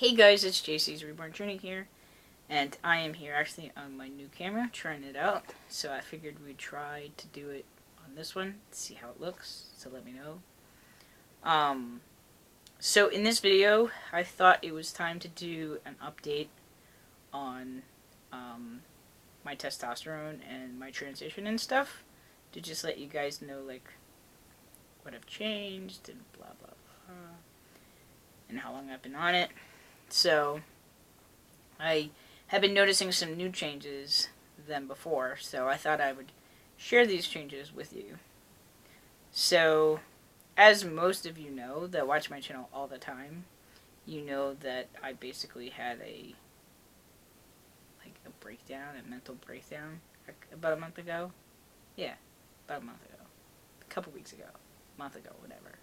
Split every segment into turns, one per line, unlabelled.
Hey guys, it's jcsreborn here, and I am here actually on my new camera, trying it out. So I figured we'd try to do it on this one, see how it looks, so let me know. So in this video, I thought it was time to do an update on, my testosterone and my transition and stuff, to just let you guys know, like, what I've changed, and blah blah blah, and how long I've been on it. So I have been noticing some new changes than before, so I thought I would share these changes with you. So, as most of you know that watch my channel all the time, you know that I basically had a breakdown, a mental breakdown, about a month ago. Yeah, about a month ago. A couple weeks ago. A month ago, whatever.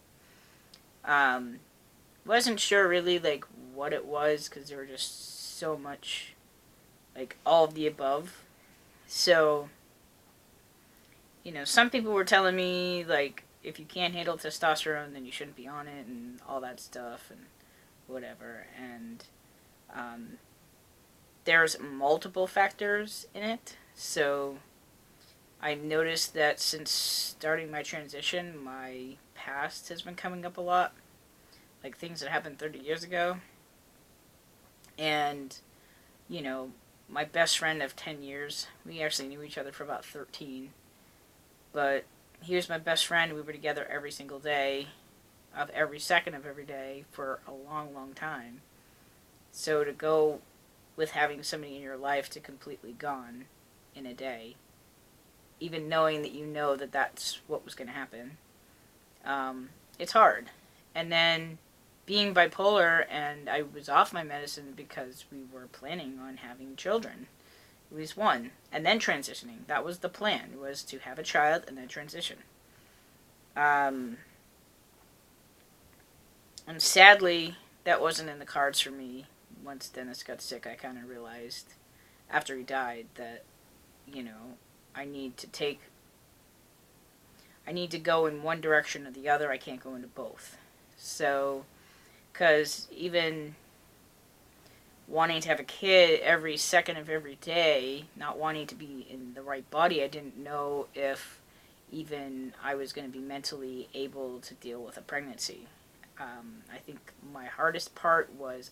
Wasn't sure really, what it was, because there were just so much, all of the above. So, some people were telling me, if you can't handle testosterone, then you shouldn't be on it, and all that stuff, and whatever. And there's multiple factors in it. So I noticed that since starting my transition, my past has been coming up a lot. Like things that happened 30 years ago. And, my best friend of 10 years, we actually knew each other for about 13. But he was my best friend. We were together every single day, of every second of every day, for a long, long time. So to go with having somebody in your life to completely gone in a day, even knowing that you know that that's what was going to happen, it's hard. And then being bipolar, and I was off my medicine because we were planning on having children. At least one. And then transitioning. That was the plan, was to have a child and then transition. And sadly, that wasn't in the cards for me. Once Dennis got sick, I kind of realized, after he died, that, I need to go in one direction or the other. I can't go into both. So, because even wanting to have a kid every second of every day, not wanting to be in the right body, I didn't know if even I was going to be mentally able to deal with a pregnancy. I think my hardest part was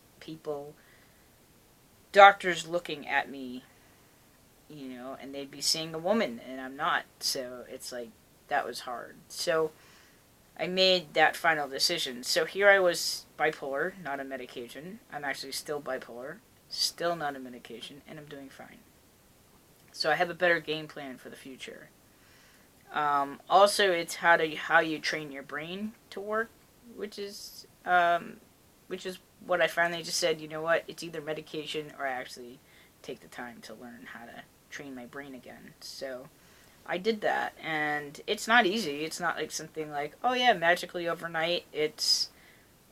doctors looking at me, and they'd be seeing a woman and I'm not. So it's that was hard. So I made that final decision. So here I was, bipolar, not a medication. I'm actually still bipolar, still not a medication, and I'm doing fine. So I have a better game plan for the future. Also, it's how you train your brain to work, which is what I finally just said. You know what? It's either medication or I actually take the time to learn how to train my brain again. So I did that, and it's not easy. It's not something oh yeah, magically overnight,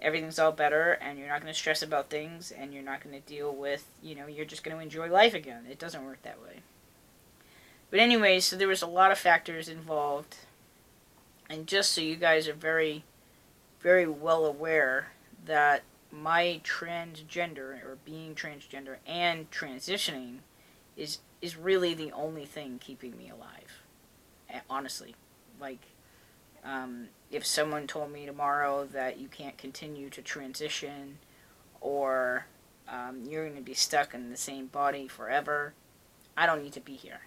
everything's all better, and you're not going to stress about things, and you're not going to deal with, you're just going to enjoy life again. It doesn't work that way. But anyway, so there was a lot of factors involved, and just so you guys are very, very well aware that my transgender, or being transgender and transitioning, is really the only thing keeping me alive. Honestly, if someone told me tomorrow that you can't continue to transition, or you're going to be stuck in the same body forever, I don't need to be here.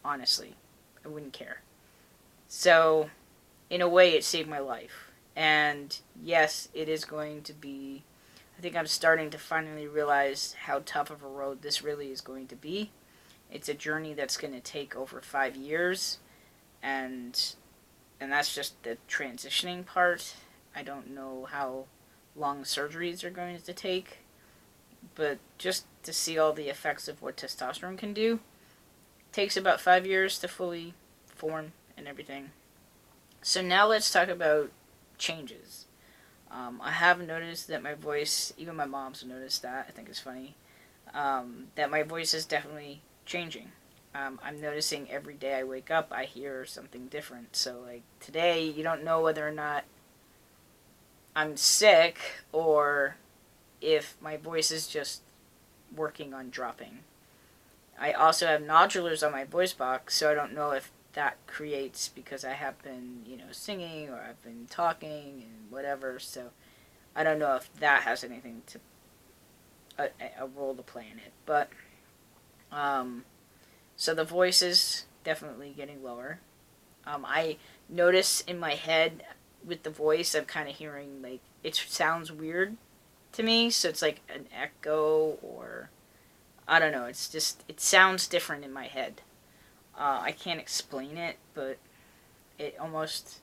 Honestly, I wouldn't care. So, in a way, it saved my life. And yes, it is going to be, I think I'm starting to finally realize how tough of a road this really is going to be. It's a journey that's going to take over 5 years, and that's just the transitioning part. I don't know how long surgeries are going to take, but just to see all the effects of what testosterone can do, takes about 5 years to fully form and everything. So now let's talk about changes. I have noticed that my voice, even my mom's noticed that, I think it's funny, that my voice is definitely changing. I'm noticing every day I wake up, I hear something different. So, today, you don't know whether or not I'm sick, or if my voice is just working on dropping. I also have nodulars on my voice box, so I don't know if that creates because I have been, singing or I've been talking and whatever. So I don't know if that has anything to a role to play in it. But so the voice is definitely getting lower. I notice in my head with the voice, I'm kind of hearing like it sounds weird to me. So it's like an echo or I don't know. It's just it sounds different in my head. I can't explain it, but it almost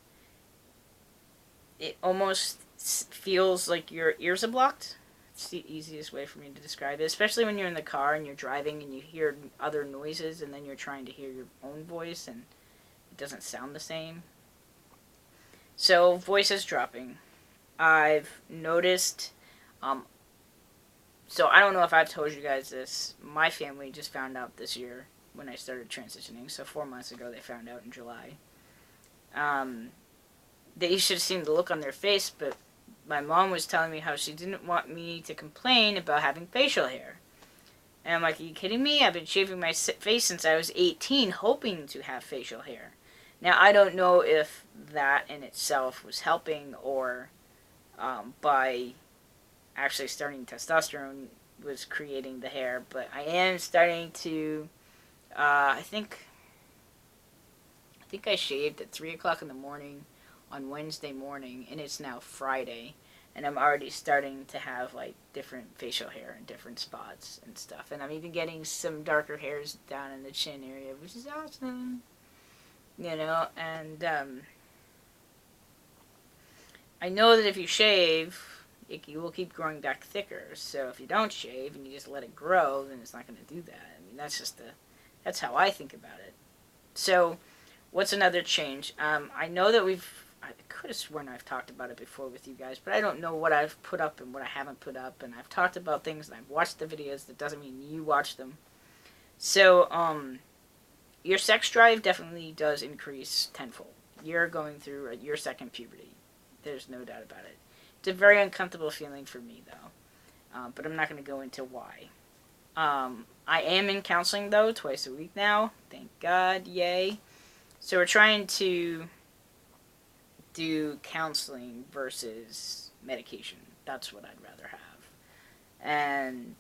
feels like your ears are blocked. It's the easiest way for me to describe it, especially when you're in the car and you're driving and you hear other noises and then you're trying to hear your own voice and it doesn't sound the same. So voice is dropping. I've noticed, so I don't know if I've told you guys this. My family just found out this year when I started transitioning. So 4 months ago they found out in July. They should have seen the look on their face, but my mom was telling me how she didn't want me to complain about having facial hair. And I'm like, are you kidding me? I've been shaving my face since I was 18, hoping to have facial hair. Now, I don't know if that in itself was helping or by actually starting testosterone was creating the hair, but I am starting to, I think I shaved at 3 o'clock in the morning on Wednesday morning, and it's now Friday, and I'm already starting to have like different facial hair in different spots and stuff, and I'm even getting some darker hairs down in the chin area, which is awesome, and I know that if you shave, you will keep growing back thicker, so if you don't shave and you just let it grow, then it's not going to do that. I mean, that's how I think about it. So, what's another change? I know that I could have sworn I've talked about it before with you guys, but I don't know what I've put up and what I haven't put up, and I've talked about things and I've watched the videos. That doesn't mean you watch them. So, your sex drive definitely does increase tenfold. You're going through your second puberty. There's no doubt about it. It's a very uncomfortable feeling for me, though, but I'm not going to go into why. I am in counseling, though, twice a week now. Thank God, yay. So we're trying to do counseling versus medication. That's what I'd rather have. And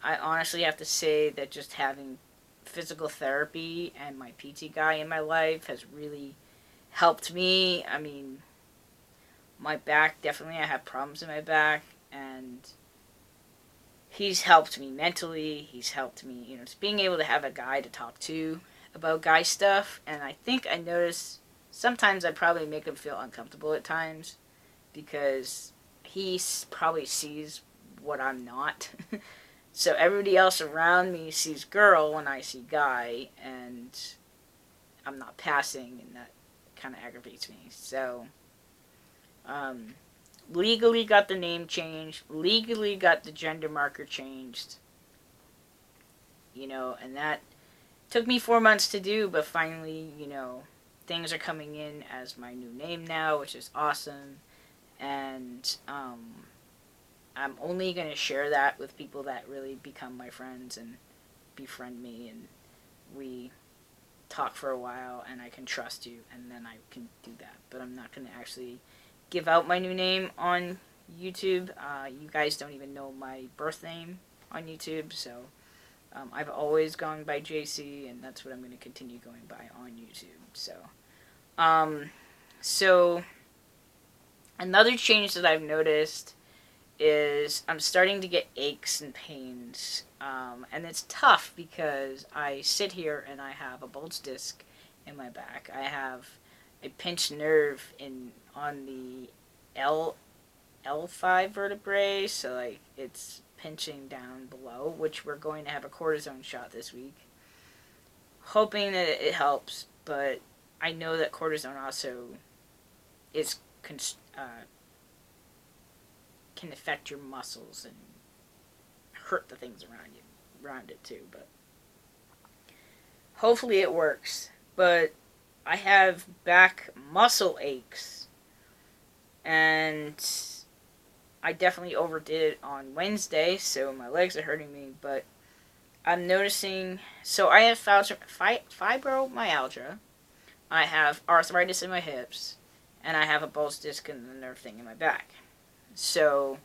I honestly have to say that just having physical therapy and my PT guy in my life has really helped me. I mean, my back, definitely I have problems in my back, and he's helped me mentally. He's helped me, just being able to have a guy to talk to about guy stuff. And I think I notice sometimes I probably make him feel uncomfortable at times because he probably sees what I'm not. So everybody else around me sees girl when I see guy, and I'm not passing, and that kind of aggravates me. So, legally got the name changed, legally got the gender marker changed, and that took me 4 months to do, but finally, things are coming in as my new name now, which is awesome, and, I'm only going to share that with people that really become my friends and befriend me, and we talk for a while, and I can trust you, and then I can do that. But I'm not going to actually give out my new name on YouTube. You guys don't even know my birth name on YouTube, so I've always gone by JC, and that's what I'm going to continue going by on YouTube. So another change that I've noticed is I'm starting to get aches and pains, and it's tough because I sit here and I have a bulge disc in my back. I have a pinched nerve on the L5 vertebrae, so like it's pinching down below, which we're going to have a cortisone shot this week, hoping that it helps. But I know that cortisone also is can affect your muscles and hurt the things around it too, but hopefully it works. But I have back muscle aches, and I definitely overdid it on Wednesday, so my legs are hurting me, but I'm noticing. So I have fibromyalgia, I have arthritis in my hips, and I have a Bell's disc and the nerve thing in my back. So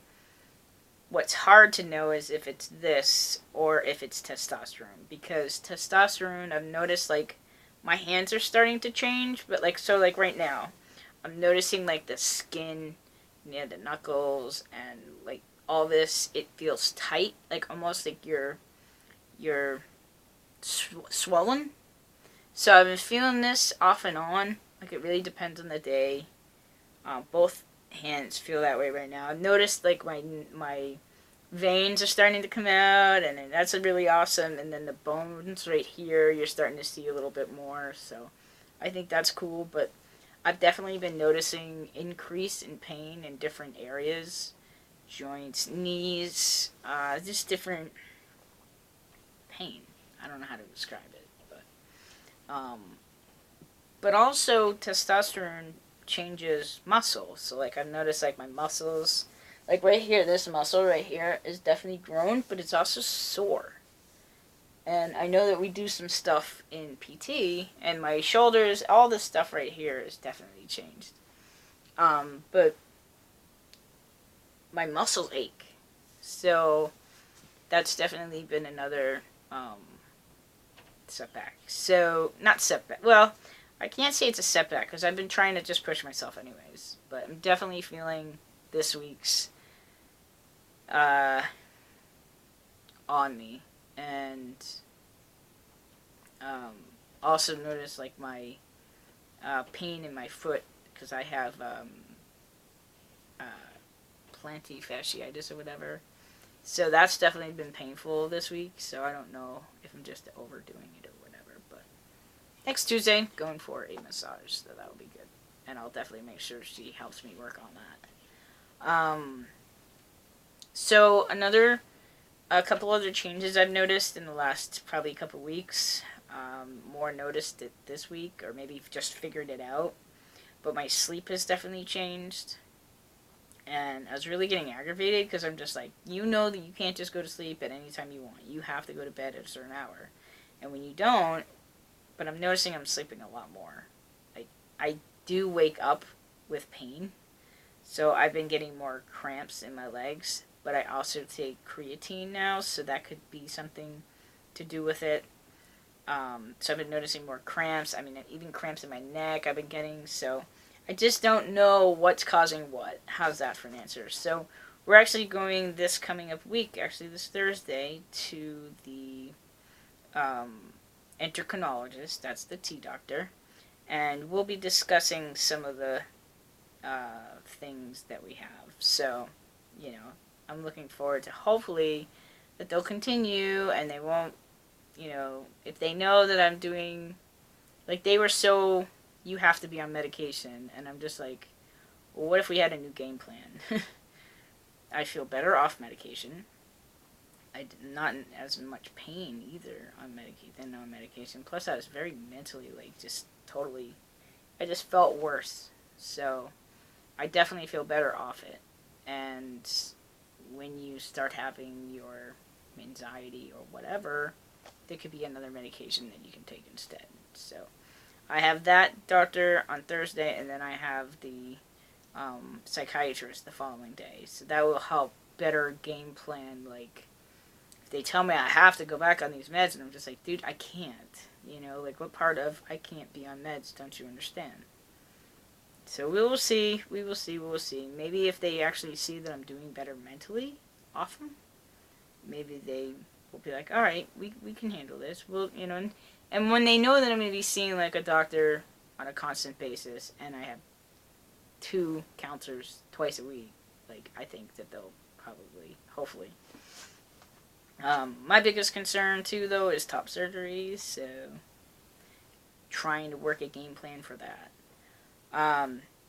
what's hard to know is if it's this or if it's testosterone, because testosterone, I've noticed like my hands are starting to change, but like so like right now I'm noticing like the skin near the knuckles and like all this, it feels tight, like almost like you're swollen. So I've been feeling this off and on, like it really depends on the day. Both hands feel that way right now. I've noticed like my veins are starting to come out, and then that's really awesome. And then the bones right here, you're starting to see a little bit more. So I think that's cool. But I've definitely been noticing increase in pain in different areas, joints, knees, just different pain. I don't know how to describe it, but also testosterone changes muscle. So like I've noticed like my muscles, like right here, this muscle right here is definitely grown, but it's also sore. And I know that we do some stuff in PT, and my shoulders, all this stuff right here is definitely changed. But my muscles ache, so that's definitely been another setback. So not setback. Well, I can't say it's a setback because I've been trying to just push myself anyways. But I'm definitely feeling this week's on me, and also notice like my pain in my foot because I have uh, plantar fasciitis or whatever. So that's definitely been painful this week. So I don't know if I'm just overdoing it or whatever. But next Tuesday, going for a massage, so that'll be good, and I'll definitely make sure she helps me work on that. So a couple other changes I've noticed in the last probably couple weeks. More noticed it this week, or maybe just figured it out. But my sleep has definitely changed. And I was really getting aggravated because I'm just like, you know that you can't just go to sleep at any time you want. You have to go to bed at a certain hour. And when you don't, but I'm noticing I'm sleeping a lot more. I do wake up with pain. So I've been getting more cramps in my legs. But I also take creatine now, so that could be something to do with it. So I've been noticing more cramps. I mean, even cramps in my neck I've been getting. So I just don't know what's causing what. How's that for an answer? So we're actually going this coming up week, actually this Thursday, to the endocrinologist. That's the T doctor. And we'll be discussing some of the things that we have. So, I'm looking forward to hopefully that they'll continue and they won't, if they know that I'm doing, like they were so, you have to be on medication, and I'm just like, well, what if we had a new game plan? I feel better off medication. I did not in as much pain either on medication. Plus, I was very mentally like just totally. I just felt worse. So, I definitely feel better off it. And when you start having your anxiety or whatever, there could be another medication that you can take instead. So, I have that doctor on Thursday, and then I have the psychiatrist the following day. So that will help better game plan. Like, if they tell me I have to go back on these meds, and I'm just like, dude, I can't. Like, what part of I can't be on meds don't you understand? So we will see. We will see. Maybe if they actually see that I'm doing better mentally off them, maybe they will be like, all right, we can handle this. And when they know that I'm going to be seeing like a doctor on a constant basis, and I have 2 counselors twice a week, like I think that they'll probably, hopefully. My biggest concern too, though, is top surgery. So trying to work a game plan for that.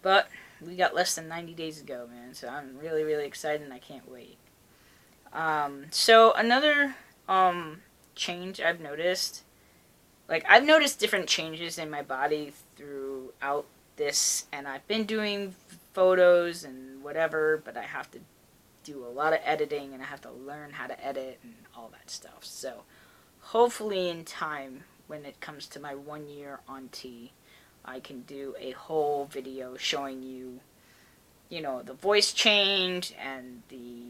But we got less than 90 days to go, man. So I'm really, really excited, and I can't wait. So another change I've noticed. Like, I've noticed different changes in my body throughout this, and I've been doing photos and whatever, but I have to do a lot of editing, and I have to learn how to edit and all that stuff. So hopefully in time, when it comes to my 1 year on T, I can do a whole video showing you, the voice change and the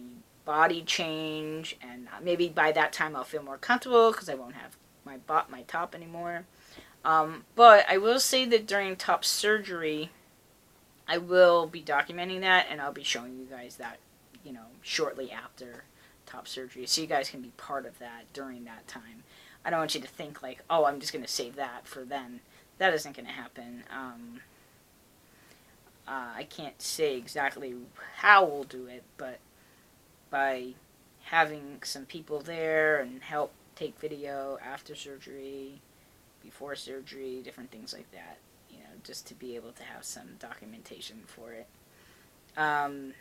body change, and maybe by that time I'll feel more comfortable because I won't have my top anymore. But I will say that during top surgery, I will be documenting that, and I'll be showing you guys that, shortly after top surgery, so you guys can be part of that during that time. I don't want you to think like, oh, I'm just going to save that for then. That isn't going to happen. I can't say exactly how we'll do it, but by having some people there and help take video after surgery, before surgery, different things like that, just to be able to have some documentation for it. And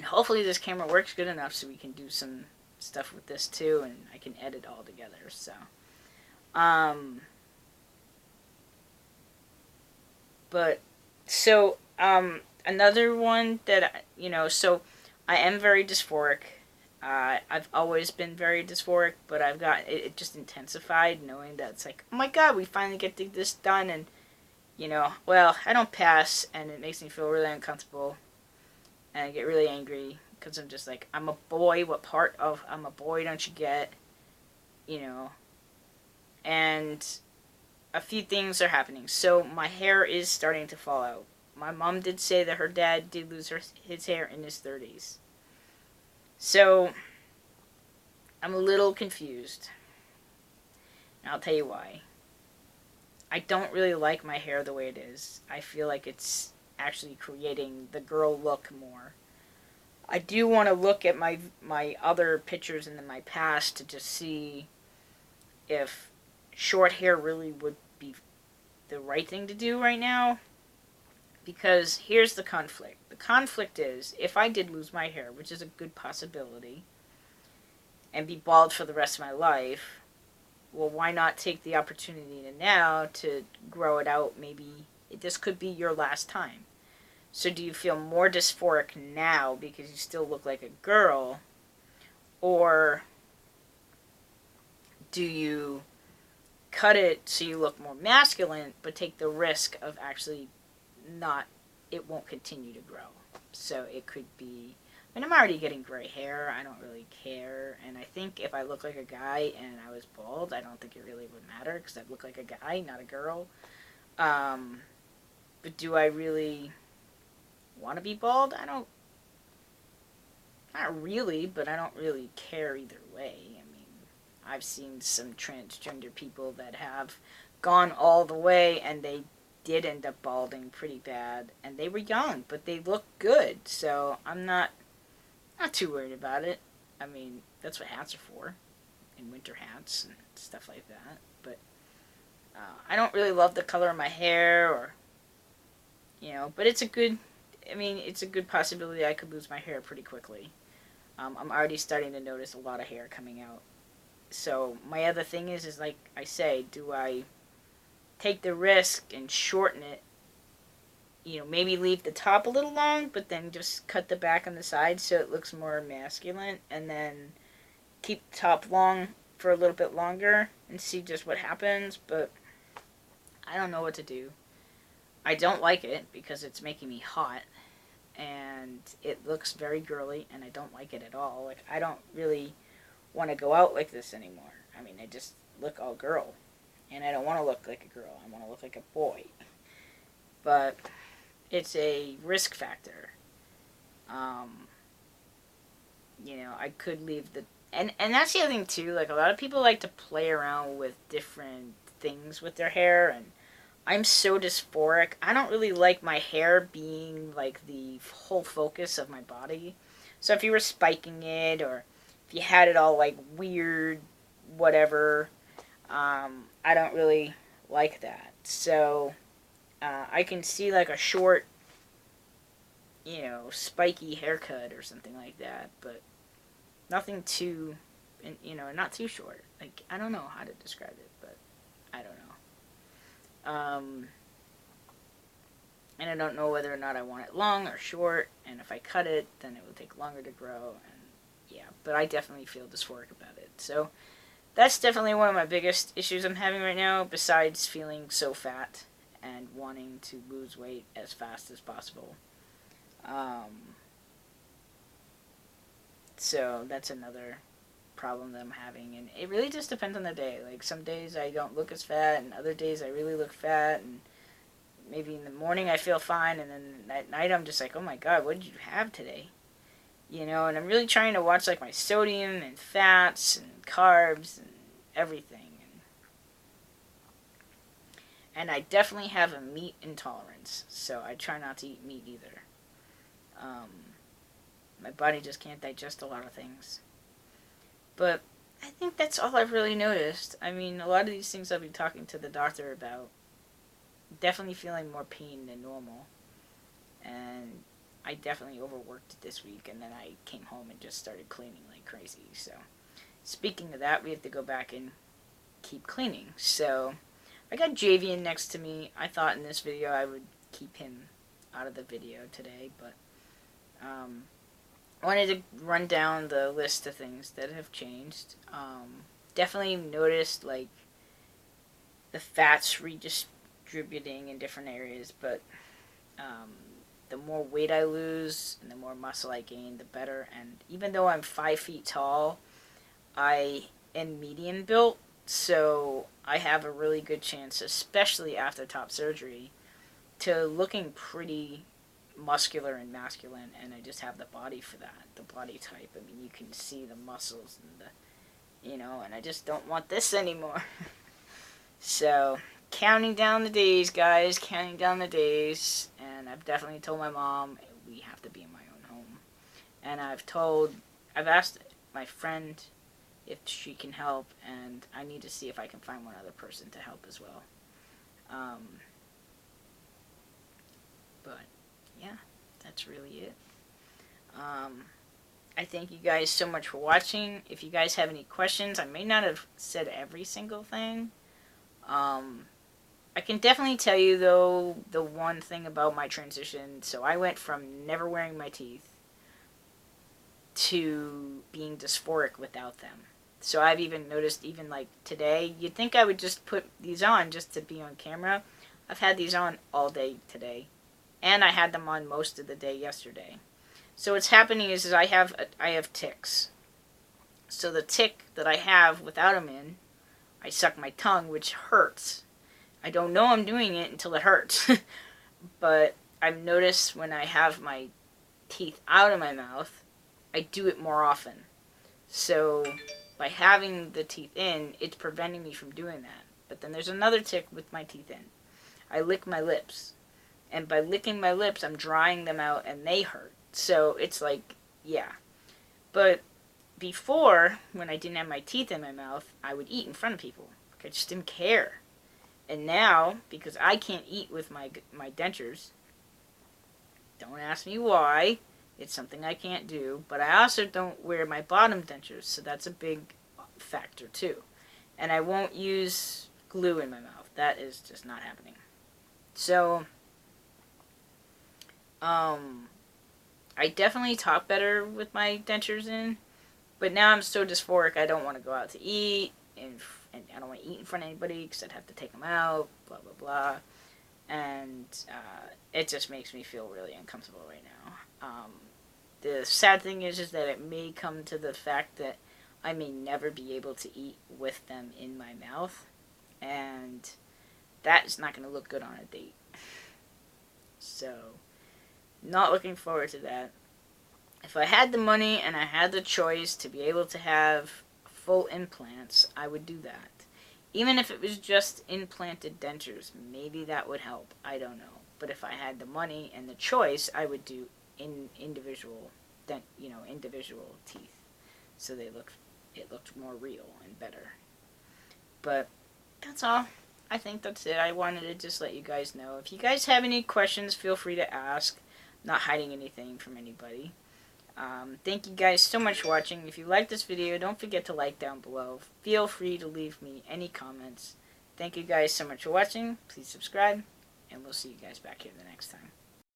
hopefully this camera works good enough so we can do some stuff with this too, and I can edit all together. So another one that, so I am very dysphoric. I've always been very dysphoric, but I've got it just intensified, knowing that it's like, oh my god, we finally get this done, and well, I don't pass, and it makes me feel really uncomfortable, and I get really angry because I'm just like, I'm a boy. What part of I'm a boy don't you get? And a few things are happening. So my hair is starting to fall out. My mom did say that her dad did lose his hair in his 30s. So I'm a little confused. And I'll tell you why. I don't really like my hair the way it is. I feel like it's actually creating the girl look more. I do want to look at my other pictures in my past to just see if short hair really would be the right thing to do right now. Because here's the conflict. The conflict is, if I did lose my hair, which is a good possibility, and be bald for the rest of my life, well, why not take the opportunity now to grow it out? Maybe this could be your last time. So do you feel more dysphoric now because you still look like a girl? Or do you cut it so you look more masculine, but take the risk of actually it won't continue to grow? So it could be, I'm already getting gray hair. I don't really care. And I think if I look like a guy and I was bald, I don't think it really would matter because I'd look like a guy, not a girl. But do I really want to be bald? Not really, but I don't really care either way. I mean, I've seen some transgender people that have gone all the way, and they did end up balding pretty bad, and they were young, but they look good. So I'm not too worried about it. I mean, that's what hats are for, and winter hats and stuff like that. But I don't really love the color of my hair, or but it's a good possibility I could lose my hair pretty quickly. I'm already starting to notice a lot of hair coming out. So my other thing is like I say, do I take the risk and shorten it? Maybe leave the top a little long, but then just cut the back on the side so it looks more masculine, and then keep the top long for a little bit longer and see just what happens. But I don't know what to do. I don't like it because it's making me hot, and it looks very girly, and I don't like it at all. Like, I don't really want to go out like this anymore. I mean, I just look all girl, and I don't want to look like a girl. I want to look like a boy. But it's a risk factor. I could leave the... And that's the other thing, too. Like, a lot of people like to play around with different things with their hair, and I'm so dysphoric. I don't really like my hair being, like, the whole focus of my body. So if you were spiking it, or if you had it all, like, weird, whatever, I don't really like that. So I can see, like, a short, spiky haircut or something like that, but nothing too, not too short. Like, I don't know how to describe it, but I don't know. And I don't know whether or not I want it long or short, and if I cut it, then it will take longer to grow, and yeah, but I definitely feel dysphoric about it. So that's definitely one of my biggest issues I'm having right now, besides feeling so fat and wanting to lose weight as fast as possible. So that's another problem that I'm having, and it really just depends on the day. Like, some days I don't look as fat, and other days I really look fat, and maybe in the morning I feel fine, and then at night I'm just like, oh my god, what did you have today? You know, and I'm really trying to watch, like, my sodium and fats and carbs and everything. And I definitely have a meat intolerance, so I try not to eat meat either. My body just can't digest a lot of things. But I think that's all I've really noticed. I mean, a lot of these things I'll be talking to the doctor about. Definitely feeling more pain than normal. And I definitely overworked this week, and then I came home and just started cleaning like crazy. So, speaking of that, we have to go back and keep cleaning. So, I got Javian next to me. I thought in this video I would keep him out of the video today, but I wanted to run down the list of things that have changed. Definitely noticed, like, the fats redistributing in different areas, but the more weight I lose and the more muscle I gain, the better. And even though I'm 5 feet tall, I am medium built, so I have a really good chance, especially after top surgery, to looking pretty muscular and masculine, and I just have the body for that, the body type. I mean, you can see the muscles and the, and I just don't want this anymore. So, counting down the days, guys, counting down the days, and I've definitely told my mom we have to be in my own home. And I've asked my friend if she can help, and I need to see if I can find one other person to help as well. But yeah, that's really it. I thank you guys so much for watching. If you guys have any questions, I may not have said every single thing. I can definitely tell you, though, the one thing about my transition. So I went from never wearing my teeth to being dysphoric without them. So I've even noticed, even like today, you'd think I would just put these on just to be on camera. I've had these on all day today. And I had them on most of the day yesterday. So what's happening is I have tics. So the tick that I have without them in, I suck my tongue, which hurts. I don't know I'm doing it until it hurts. But I've noticed when I have my teeth out of my mouth, I do it more often. So by having the teeth in, it's preventing me from doing that. But then there's another tick with my teeth in. I lick my lips. And by licking my lips, I'm drying them out, and they hurt. So it's like, yeah. But before, when I didn't have my teeth in my mouth, I would eat in front of people. I just didn't care. And now, because I can't eat with my dentures, don't ask me why. It's something I can't do. But I also don't wear my bottom dentures, so that's a big factor too. And I won't use glue in my mouth. That is just not happening. So I definitely talk better with my dentures in, but now I'm so dysphoric I don't want to go out to eat, and I don't want to eat in front of anybody because I'd have to take them out, blah, blah, blah, and it just makes me feel really uncomfortable right now. The sad thing is that it may come to the fact that I may never be able to eat with them in my mouth, and that is not going to look good on a date. So, not looking forward to that. If I had the money and I had the choice to be able to have full implants, I would do that. Even if it was just implanted dentures, maybe that would help. I don't know. But if I had the money and the choice, I would do individual teeth, so it looked more real and better. But that's all. I think that's it. I wanted to just let you guys know. If you guys have any questions, feel free to ask. I'm not hiding anything from anybody. Thank you guys so much for watching. If you like this video, don't forget to like down below. Feel free to leave me any comments. Thank you guys so much for watching. Please subscribe. and we'll see you guys back here the next time.